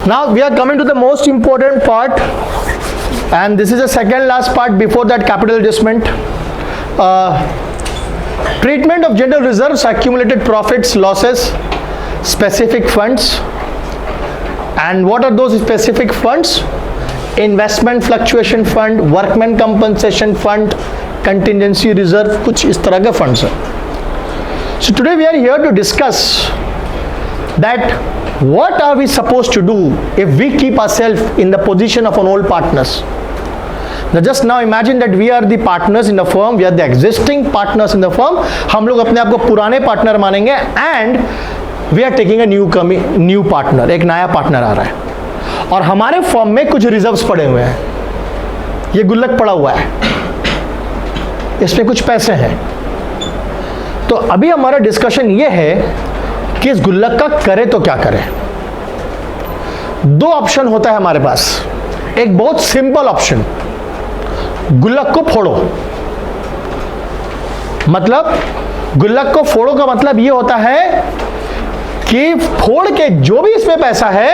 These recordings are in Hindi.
Now we are coming to the most important part, and this is the second last part before that capital adjustment. Treatment of general reserves, accumulated profits, losses, specific funds. And what are those specific funds? Investment fluctuation fund, workman compensation fund, contingency reserve, कुछ इस तरह के funds हैं. So today we are here to discuss that what are we supposed to do if we keep ourselves in the position of an old partners. Now just now imagine that we are the partners in the firm, we are the existing partners in the firm. हम लोग अपने आप को पुराने पार्टनर मानेंगे and we are taking a new partner, एक नया पार्टनर आ रहा है और हमारे फर्म में कुछ रिजर्व्स पड़े हुए हैं. ये गुल्लक पड़ा हुआ है, इसमें कुछ पैसे हैं. तो अभी हमारा डिस्कशन ये है कि इस गुल्लक का करे तो क्या करें. दो ऑप्शन होता है हमारे पास. एक बहुत सिंपल ऑप्शन, गुल्लक को फोड़ो. मतलब गुल्लक को फोड़ो का मतलब ये होता है कि फोड़ के जो भी इसमें पैसा है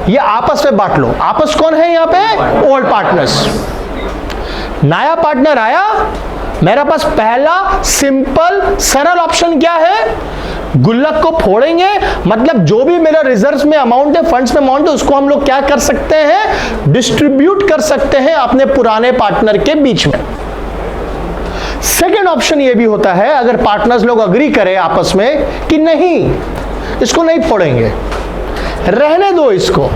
ये आपस में बांट लो. आपस कौन है यहां पे? Old partners. नया पार्टनर आया, मेरे पास पहला सिंपल सरल ऑप्शन क्या है? गुल्लक को फोड़ेंगे. मतलब जो भी मेरा रिजर्व्स में अमाउंट है, फंड्स में अमाउंट है, उसको हम लोग क्या कर सकते हैं? डिस्ट्रीब्यूट कर सकते हैं अपने पुराने पार्टनर के बीच में. सेकेंड ऑप्शन ये भी होता है, अगर पार्टनर्स लोग अग्री करें आपस में कि नहीं इसको नहीं फोड़ेंगे, रहने दो इसको.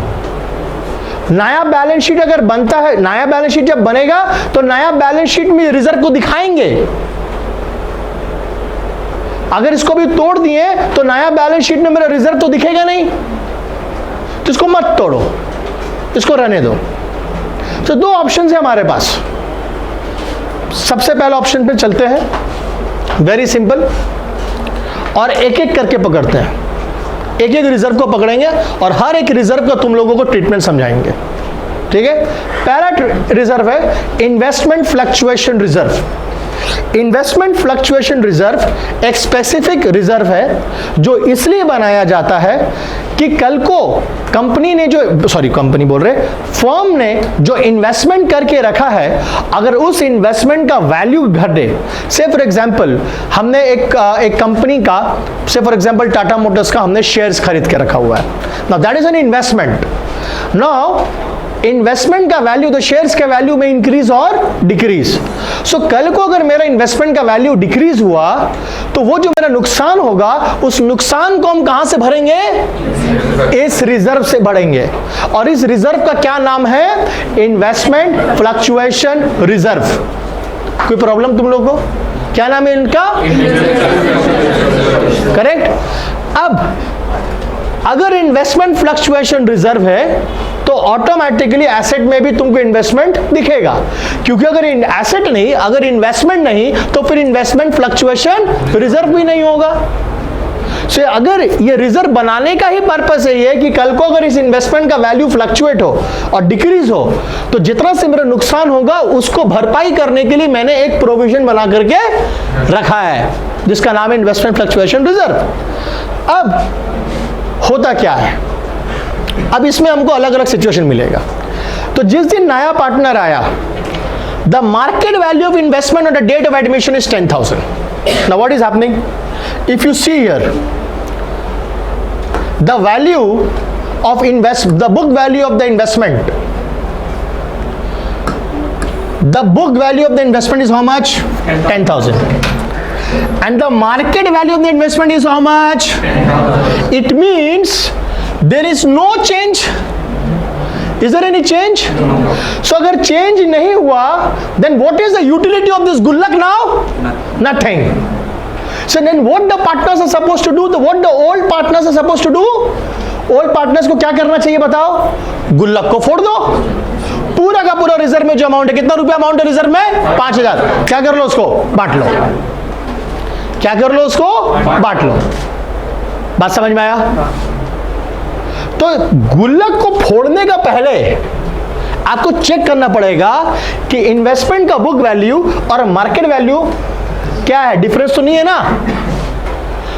नया बैलेंस शीट अगर बनता है, नया बैलेंस शीट जब बनेगा तो नया बैलेंस शीट में रिजर्व को दिखाएंगे. अगर इसको भी तोड़ दिए तो नया बैलेंस शीट में मेरा रिजर्व तो दिखेगा नहीं. तो इसको मत तोड़ो, इसको रहने दो. तो दो ऑप्शन है हमारे पास. सबसे पहला ऑप्शन पे चलते हैं, वेरी सिंपल, और एक एक करके पकड़ते हैं. एक एक रिजर्व को पकड़ेंगे और हर एक रिजर्व का तुम लोगों को ट्रीटमेंट समझाएंगे. ठीक है. पहला रिजर्व है investment fluctuation reserve. Investment fluctuation reserve एक स्पेसिफिक रिजर्व है जो इसलिए बनाया जाता है कि कल को कंपनी ने फर्म ने जो इन्वेस्टमेंट करके रखा है, अगर उस इन्वेस्टमेंट का वैल्यू घटे, से फॉर एग्जांपल हमने एक कंपनी का, से फॉर एग्जांपल टाटा मोटर्स का हमने शेयर्स खरीद के रखा हुआ है. Now that is an investment. Now investment का वैल्यू, तो शेयर्स का वैल्यू में इंक्रीज और डिक्रीज. सो कल को अगर मेरा इन्वेस्टमेंट का वैल्यू डिक्रीज हुआ तो वो जो मेरा नुकसान होगा, उस नुकसान को हम कहां से भरेंगे? इस रिजर्व से भरेंगे. और इस रिजर्व का क्या नाम है? Investment fluctuation reserve. कोई प्रॉब्लम तुम लोग को? क्या नाम है इनका? करेक्ट. अब अगर इन्वेस्टमेंट फ्लक्चुएशन रिजर्व है तो ऑटोमेटिकली एसेट में भी तुमको इन्वेस्टमेंट दिखेगा, क्योंकि अगर एसेट नहीं, अगर इन्वेस्टमेंट नहीं तो फिर इन्वेस्टमेंट फ्लक्चुएशन रिजर्व भी नहीं होगा. सो अगर ये रिजर्व बनाने का ही पर्पस है ये कि कल को अगर इस इन्वेस्टमेंट का वैल्यू फ्लक्चुएट हो और डिक्रीज हो तो जितना से मेरा नुकसान होगा उसको भरपाई करने के लिए मैंने एक प्रोविजन बना करके रखा है जिसका नाम है इन्वेस्टमेंट फ्लक्चुएशन रिजर्व. अब होता क्या है, अब इसमें हमको अलग अलग सिचुएशन मिलेगा. तो जिस दिन नया पार्टनर आया, the market value of investment on the date of admission is 10,000. Now what is happening? If you see here, the value of the book value of the investment, the book value of the investment is how much? 10,000. And the market value of the investment is how much? It means there is no change. Is there any change? So अगर change नहीं हुआ, then what is the utility of this गुल्लक now? Nothing. So then what the partners are supposed to do? What the old partners are supposed to do? Old partners को क्या करना चाहिए बताओ? गुल्लक को फोड़ दो. पूरा का पूरा रिजर्व में जो अमाउंट है, कितना रुपया अमाउंट है रिजर्व में? 5,000. क्या कर लो उसको? बांट लो. क्या कर लो उसको? बांट लो. बात समझ में आया? तो गुल्लक को फोड़ने का पहले आपको चेक करना पड़ेगा कि इन्वेस्टमेंट का बुक वैल्यू और मार्केट वैल्यू क्या है, डिफरेंस तो नहीं है ना.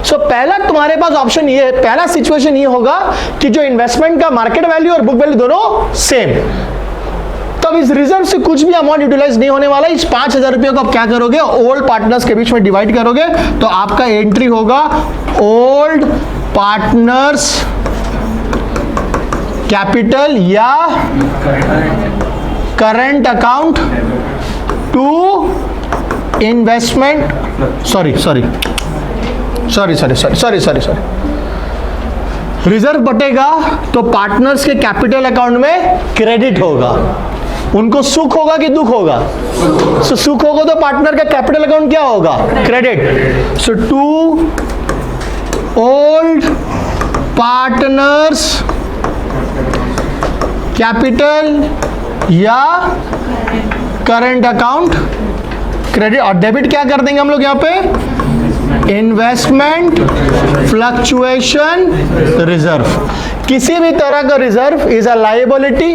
सो पहला तुम्हारे पास ऑप्शन ये, पहला सिचुएशन ये होगा कि जो इन्वेस्टमेंट का मार्केट वैल्यू और बुक वैल्यू दोनों सेम। तब इस रिजर्व से कुछ भी अमाउंट यूटिलाइज नहीं होने वाला। इस 5,000 रुपये को आप क्या करोगे, ओल्ड पार्टनर्स के बीच में डिवाइड करोगे, तो आपका एंट्री होगा ओल्ड पार्टनर्स कैपिटल या current account to investment, sorry reserve बटेगा तो पार्टनर्स के कैपिटल अकाउंट में क्रेडिट होगा। उनको सुख होगा कि दुख होगा? सो सुख होगा तो पार्टनर का कैपिटल अकाउंट क्या होगा, credit. So to old partners capital या करंट अकाउंट क्रेडिट, और डेबिट क्या कर देंगे हम लोग यहां पे, इन्वेस्टमेंट फ्लक्चुएशन रिजर्व। किसी भी तरह का reserve is a liability,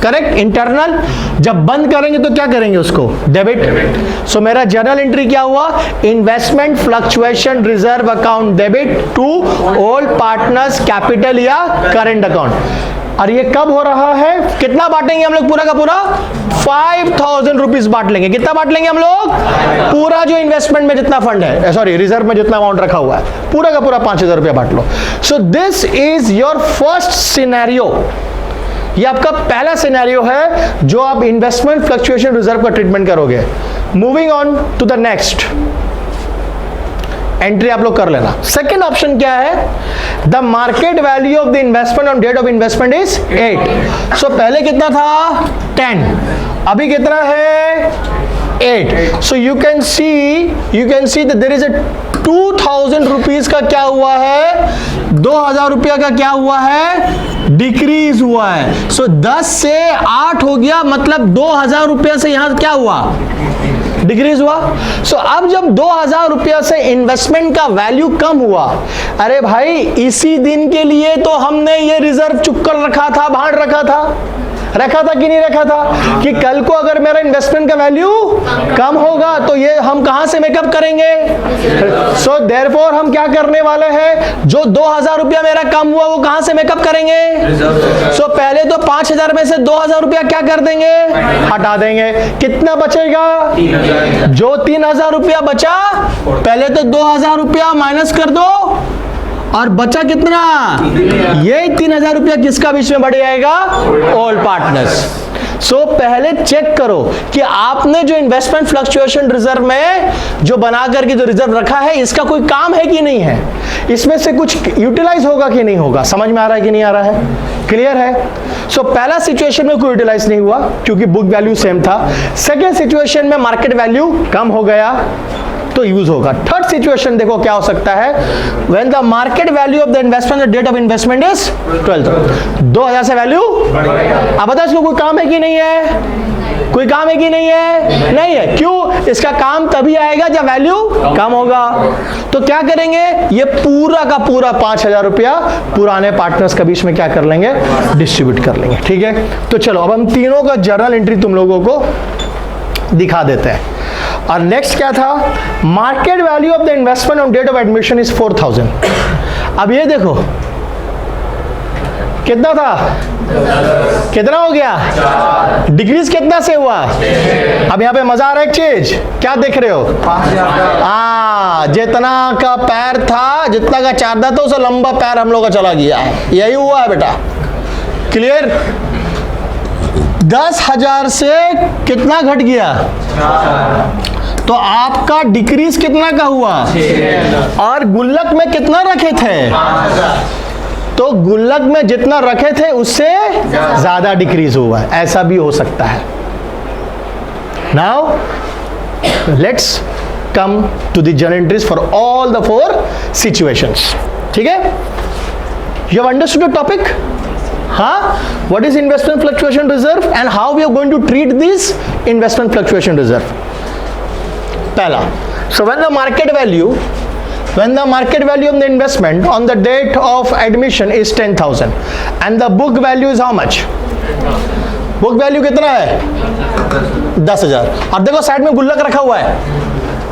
correct, internal. जब बंद करेंगे तो क्या करेंगे उसको, डेबिट। सो मेरा जर्नल एंट्री क्या हुआ, investment fluctuation reserve account debit to old partners capital या करंट अकाउंट। और ये कब हो रहा है, कितना बांटेंगे हम लोग, पूरा का पूरा 5,000 रुपीज बांट लेंगे। कितना बांट लेंगे हम लोग, पूरा जो इन्वेस्टमेंट में जितना फंड है, सॉरी रिजर्व में जितना अमाउंट रखा हुआ है, पूरा का पूरा 5,000 रुपया बांट लो। So this is your first scenario. ये आपका पहला सिनेरियो है जो आप इन्वेस्टमेंट फ्लक्चुएशन रिजर्व का ट्रीटमेंट करोगे। Moving on to the next entry आप लोग कर लेना। सेकेंड ऑप्शन क्या है, the market value of the investment on date of investment is 8। So पहले कितना था 10, अभी कितना है 8। So you can see that there is a 2,000 rupees का क्या हुआ है, 2,000 रुपया का क्या हुआ है, डिक्रीज हुआ है। सो 10 से 8 हो गया, मतलब 2,000 रुपया से यहां क्या हुआ, डिक्रीज हुआ। सो अब जब 2,000 रुपया से इन्वेस्टमेंट का वैल्यू कम हुआ, अरे भाई इसी दिन के लिए तो हमने ये रिजर्व चुप कर रखा था, बांट रखा था कि नहीं रखा था, कि कल को अगर मेरा इन्वेस्टमेंट का वैल्यू कम होगा तो ये हम कहां से मेकअप करेंगे। सो देयरफॉर हम क्या करने वाले हैं, जो 2,000 रुपया मेरा कम हुआ वो कहां से मेकअप करेंगे। सो पहले तो 5,000 में से 2,000 रुपया क्या कर देंगे, हटा देंगे। कितना बचेगा, जो 3,000 रुपया बचा, पहले तो 2,000 रुपया माइनस कर दो, और बचा कितना, ये 3,000 रुपया किसका बीच में बढ़ जाएगा, ऑल पार्टनर्स। सो पहले चेक करो कि आपने जो इन्वेस्टमेंट फ्लक्चुएशन रिजर्व में जो बना करके जो रिजर्व रखा है, इसका कोई काम है कि नहीं है, इसमें से कुछ यूटिलाइज होगा कि नहीं होगा। समझ में आ रहा है कि नहीं आ रहा है, क्लियर है। सो पहला सिचुएशन में कोई यूटिलाइज नहीं हुआ क्योंकि बुक वैल्यू सेम था। सेकेंड सिचुएशन में मार्केट वैल्यू कम हो गया तो यूज होगा। थर्ड सिचुएशन देखो क्या हो सकता है, when the market value of the investment the date of investment is 12, 2,000 से वैल्यू, अब बताओ इसको कोई काम है कि नहीं है, कोई काम है कि नहीं है, नहीं है। क्यों, इसका काम तभी आएगा जब वैल्यू कम होगा। तो क्या करेंगे, ये पूरा का पूरा 5,000 रुपया पुराने पार्टनर्स के बीच में क्या कर लेंगे, डिस्ट्रीब्यूट कर लेंगे। ठीक है, तो चलो अब हम तीनों का जर्नल एंट्री तुम लोगों को दिखा देते हैं। और नेक्स्ट क्या था, market value of the investment on date of admission is 4,000। अब ये देखो कितना था, कितना हो गया, डिक्रीज कितना से हुआ। अब यहां पे मजा आ रहा है, एक चीज क्या देख रहे हो, जितना का पैर था, जितना का चादर था, उससे लंबा पैर हम लोग का चला गया है, यही हुआ है बेटा, क्लियर। 10,000 से कितना घट गया, तो आपका डिक्रीज कितना का हुआ, और गुल्लक में कितना रखे थे, तो गुल्लक में जितना रखे थे उससे ज्यादा डिक्रीज हुआ है। ऐसा भी हो सकता है। Now let's come to the journal entries for all the 4 situations. ठीक है, you have understood the topic. What is investment fluctuation reserve and how we are going to treat this investment fluctuation reserve? Pehla, so when the market value of the investment on the date of admission is 10,000 and the book value is how much? Book value कितना है 10,000। अब देखो साइड में गुल्लक रखा हुआ है,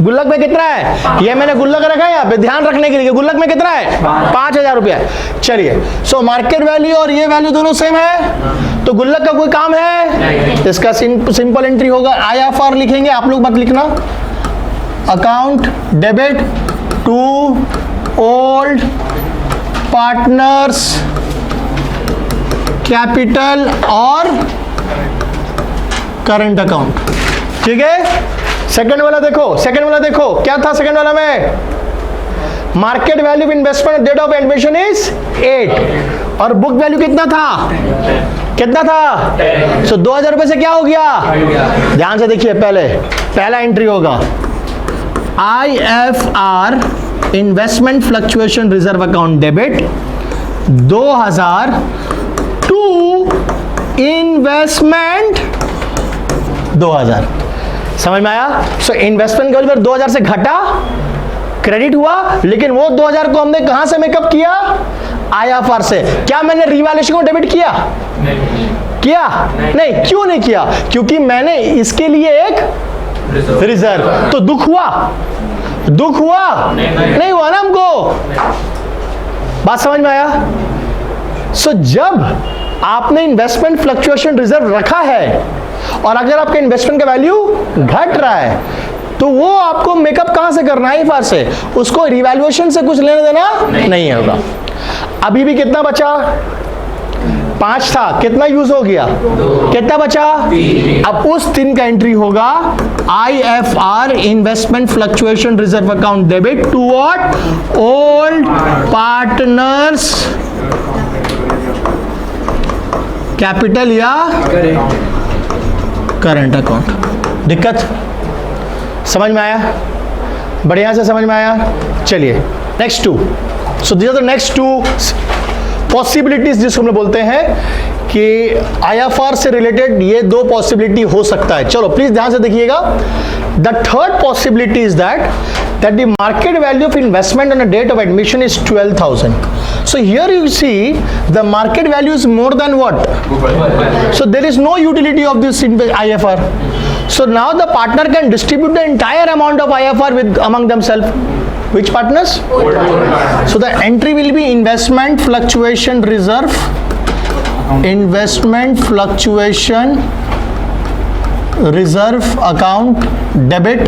गुल्लक में कितना है, ये मैंने गुल्लक रखा है यहाँ पे ध्यान रखने के लिए, गुल्लक में कितना है 5,000 रुपया। चलिए, सो मार्केट वैल्यू और ये वैल्यू दोनों सेम है, तो गुल्लक का कोई काम है, इसका सिंपल एंट्री होगा, IFR लिखेंगे, आप लोग मत लिखना, account debit to old partners capital और करंट अकाउंट। ठीक है, सेकंड वाला देखो, सेकंड वाला देखो क्या था सेकंड वाला में, market value investment date of admission is 8 और बुक वैल्यू कितना था, कितना था, सो 2,000 रुपए से क्या हो गया, ध्यान से देखिए, पहला एंट्री होगा IFR investment fluctuation reserve account debit 2,000 to investment 2,000। समझ में आया? सो इन्वेस्टमेंट के पर 2,000 से घटा, क्रेडिट हुआ, लेकिन वो 2,000 को हमने कहां से मेकअप किया, IFR से। क्या मैंने रिवैल्यूएशन को डेबिट किया, किया नहीं, क्यों नहीं किया, क्योंकि मैंने इसके लिए एक रिजर्व, तो दुख हुआ, दुख हुआ नहीं हुआ ना हमको, बात समझ में आया? सो जब आपने इन्वेस्टमेंट फ्लक्चुएशन रिजर्व रखा है और अगर आपके इन्वेस्टमेंट का वैल्यू घट रहा है, तो वो आपको मेकअप कहां से करना है, IFR से, उसको रिवैल्यूएशन से कुछ लेने देना नहीं होगा। अभी भी कितना बचा, 5 था, कितना यूज हो गया, कितना बचा, अब उस 3 का एंट्री होगा IFR investment fluctuation reserve account debit to what, old partners capital या करंट अकाउंट। दिक्कत समझ में आया, बढ़िया से समझ में आया? चलिए next 2, so this are the next 2 possibilities जिसको हम बोलते हैं कि IFR से रिलेटेड ये 2 पॉसिबिलिटी हो सकता है। चलो प्लीज ध्यान से देखिएगा। The third possibility is that the market value of investment on the date of admission is 12,000. So here you see the market value is more than what? So there is no utility of this IFR. So now the partner can distribute the entire amount of IFR with among themselves. Which partners? So the entry will be investment fluctuation reserve, investment fluctuation reserve account debit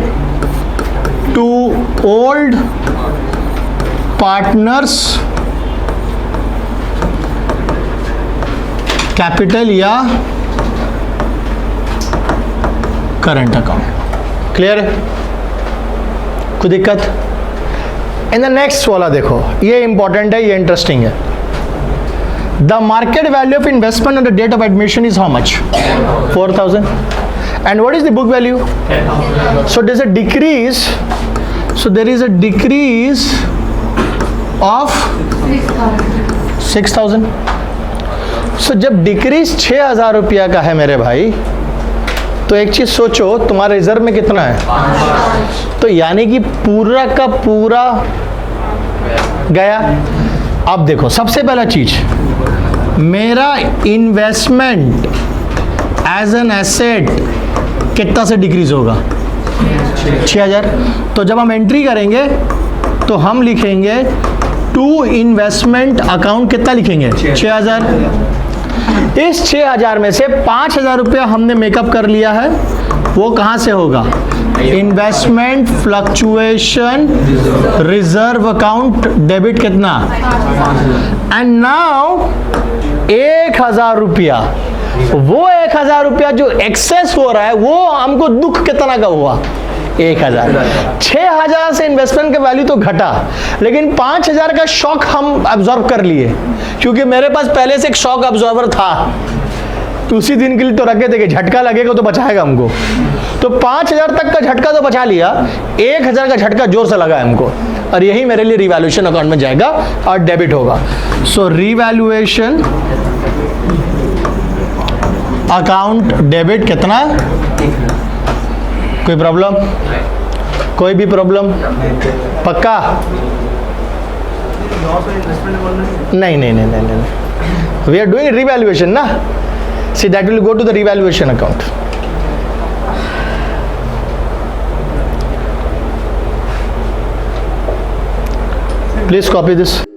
to old partners capital या करंट अकाउंट। क्लियर है? कोई दिक्कत? इन द नेक्स्ट वाला देखो, ये इंपॉर्टेंट है, ये इंटरेस्टिंग है। The market value of investment on the date of admission is how much, 4,000, and what is the book value, so there is a decrease, so there is a decrease of 6,000। सो जब डिक्रीज 6,000 रुपया का है मेरे भाई, तो एक चीज सोचो, तुम्हारे रिजर्व में कितना है, तो यानी कि पूरा का पूरा गया। अब देखो, सबसे पहला चीज, मेरा इन्वेस्टमेंट एज एन एसेट कितना से डिक्रीज होगा, 6,000। तो जब हम एंट्री करेंगे तो हम लिखेंगे टू इन्वेस्टमेंट अकाउंट, कितना लिखेंगे, 6,000। इस 6,000 में से 5,000 रुपया हमने मेकअप कर लिया है, वो कहां से होगा, investment fluctuation reserve account debit कितना, एंड नाउ 1,000 रुपया, वो 1,000 रुपया जो एक्सेस हो रहा है, वो हमको दुख कितना का हुआ, 1,000। 6,000 से इन्वेस्टमेंट का वैल्यू तो घटा, लेकिन 5,000 का शॉक हम अब्सॉर्ब कर लिए, क्योंकि मेरे पास पहले से एक शॉक अब्सॉर्बर था, तो उसी दिन के लिए तो रखे थे कि झटका लगेगा तो बचाएगा हमको, तो 5,000 तक का झटका तो बचा लिया, 1,000 का झटका जोर से लगा हमको, और यही मेरे लिए रिवैल्यूएशन अकाउंट में जाएगा और डेबिट होगा। सो रिवैल्यूएशन अकाउंट डेबिट कितना, कोई प्रॉब्लम, कोई भी प्रॉब्लम, पक्का? नहीं नहीं नहीं नहीं नहीं, वी आर डूइंग रिवैल्यूएशन ना, see that will go to the revaluation account. Please copy this.